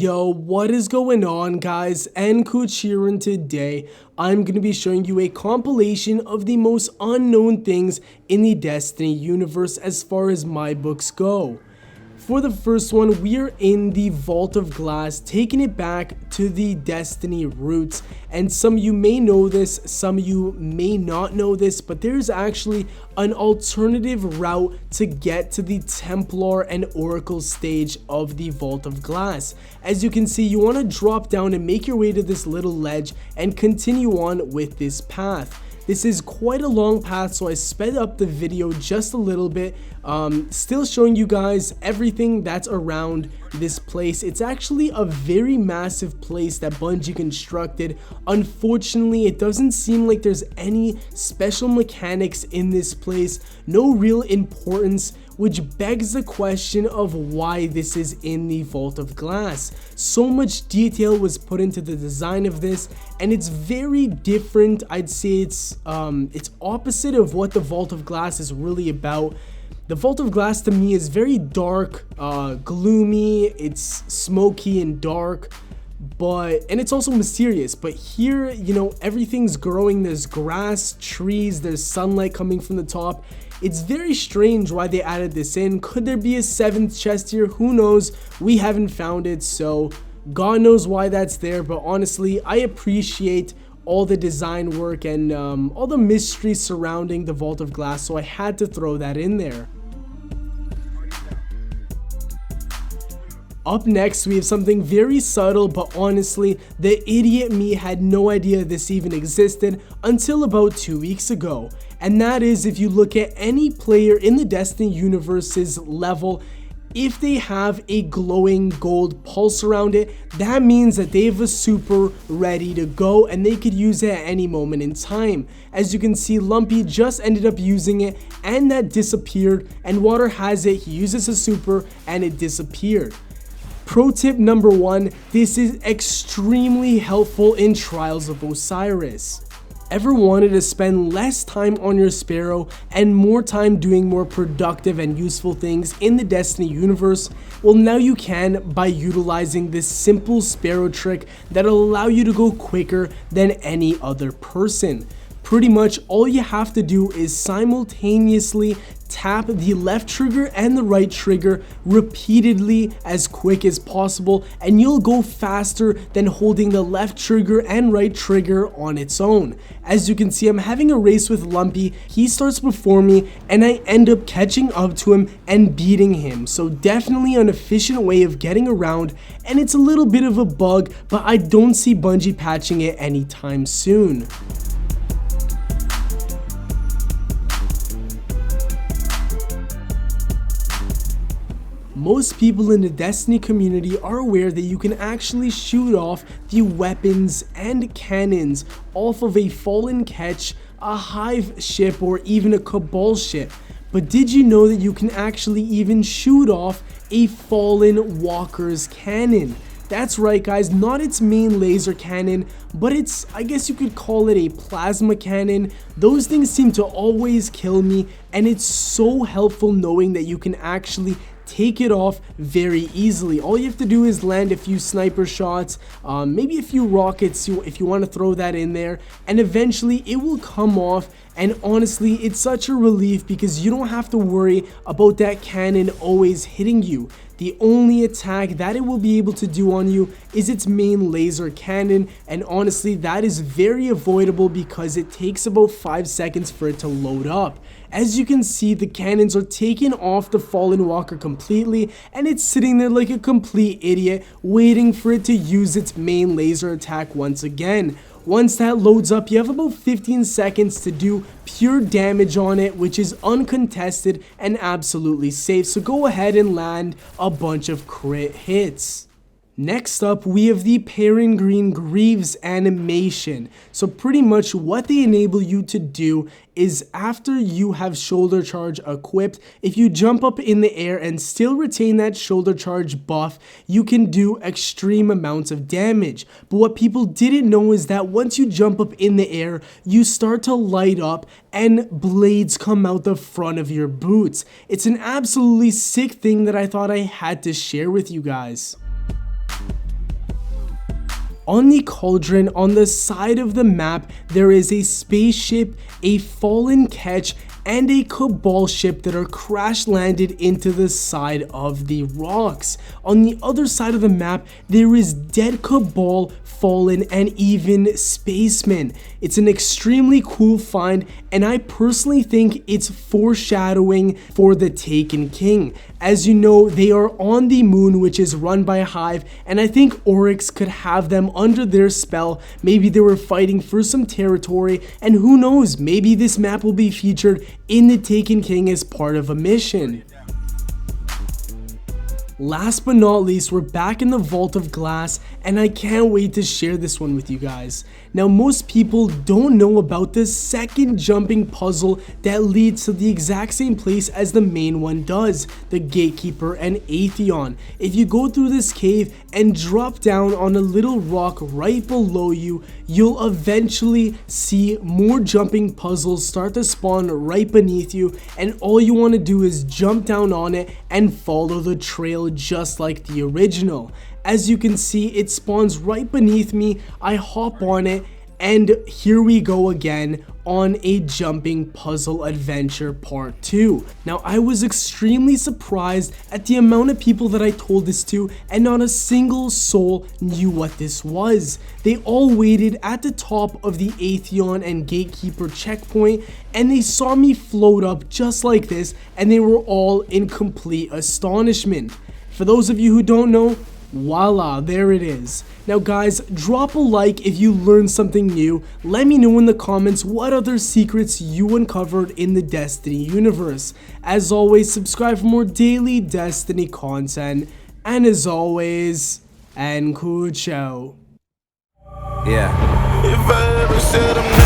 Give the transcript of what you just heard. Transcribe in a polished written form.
Yo, what is going on, guys? nKuch here, and today I'm going to be showing you a compilation of the most unknown things in the Destiny universe as far as my books go. For the first one, we are in the Vault of Glass, taking it back to the Destiny roots. And some of you may know this, some of you may not know this, but there's actually an alternative route to get to the Templar and Oracle stage of the Vault of Glass. As you can see, you want to drop down and make your way to this little ledge and continue on with this path. This is quite a long path, so I sped up the video just a little bit, still showing you guys everything that's around this place. It's actually a very massive place that Bungie constructed. Unfortunately, it doesn't seem like there's any special mechanics in this place, no real importance, which begs the question of why this is in the Vault of Glass. So much detail was put into the design of this, and it's very different. I'd say it's opposite of what the Vault of Glass is really about. The Vault of Glass to me is very dark, gloomy, it's smoky and dark, and it's also mysterious. But here, you know, everything's growing. There's grass, trees, there's sunlight coming from the top. It's very strange why they added this in. Could there be a 7th chest here? Who knows? We haven't found it, so God knows why that's there. But honestly, I appreciate all the design work and all the mystery surrounding the Vault of Glass, so I had to throw that in there. Up next, we have something very subtle, but honestly, the idiot me had no idea this even existed until about 2 weeks ago. And that is, if you look at any player in the Destiny universe's level, if they have a glowing gold pulse around it, that means that they have a super ready to go and they could use it at any moment in time. As you can see, Lumpy just ended up using it and that disappeared, and Water has it, he uses a super and it disappeared. Pro tip number 1, this is extremely helpful in Trials of Osiris. Ever wanted to spend less time on your Sparrow and more time doing more productive and useful things in the Destiny universe? Well, now you can by utilizing this simple Sparrow trick that'll allow you to go quicker than any other person. Pretty much all you have to do is simultaneously tap the left trigger and the right trigger repeatedly as quick as possible, and you'll go faster than holding the left trigger and right trigger on its own. As you can see, I'm having a race with Lumpy. He starts before me and I end up catching up to him and beating him. So definitely an efficient way of getting around, and it's a little bit of a bug, but I don't see Bungie patching it anytime soon. Most people in the Destiny community are aware that you can actually shoot off the weapons and cannons off of a fallen nKuch, a hive ship, or even a cabal ship. But did you know that you can actually even shoot off a fallen walker's cannon? That's right, guys, not its main laser cannon, but it's, I guess you could call it a plasma cannon. Those things seem to always kill me, and it's so helpful knowing that you can actually take it off very easily. All you have to do is land a few sniper shots, maybe a few rockets if you want to throw that in there, and eventually it will come off. And honestly, it's such a relief because you don't have to worry about that cannon always hitting you. The only attack that it will be able to do on you is its main laser cannon, and honestly that is very avoidable because it takes about 5 seconds for it to load up. As you can see, the cannons are taken off the fallen walker completely, and it's sitting there like a complete idiot waiting for it to use its main laser attack once again. Once that loads up, you have about 15 seconds to do pure damage on it, which is uncontested and absolutely safe, so go ahead and land a bunch of crit hits. Next up, we have the Perrin Green Greaves animation. So pretty much what they enable you to do is after you have shoulder charge equipped, if you jump up in the air and still retain that shoulder charge buff, you can do extreme amounts of damage. But what people didn't know is that once you jump up in the air, you start to light up and blades come out the front of your boots. It's an absolutely sick thing that I thought I had to share with you guys. On the cauldron, on the side of the map, there is a spaceship, a fallen ketch, and a cabal ship that are crash landed into the side of the rocks. On the other side of the map, there is dead cabal, fallen, and even spacemen. It's an extremely cool find, and I personally think it's foreshadowing for the Taken King. As you know, they are on the moon, which is run by Hive, and I think Oryx could have them under their spell. Maybe they were fighting for some territory, and who knows, maybe this map will be featured in the Taken King as part of a mission. Last but not least, we're back in the Vault of Glass, and I can't wait to share this one with you guys. Now, most people don't know about the second jumping puzzle that leads to the exact same place as the main one does, the Gatekeeper and Atheon. If you go through this cave and drop down on a little rock right below you, you'll eventually see more jumping puzzles start to spawn right beneath you, and all you want to do is jump down on it and follow the trail just like the original. As you can see, it spawns right beneath me. I hop on it, and here we go again on a jumping puzzle adventure part 2. Now, I was extremely surprised at the amount of people that I told this to, and not a single soul knew what this was. They all waited at the top of the Atheon and Gatekeeper checkpoint, and they saw me float up just like this, and they were all in complete astonishment. For those of you who don't know, voila, there it is. Now guys, drop a like if you learned something new. Let me know in the comments what other secrets you uncovered in the Destiny universe. As always, subscribe for more daily Destiny content. And as always, nKuch out. Yeah. If I ever said I'm not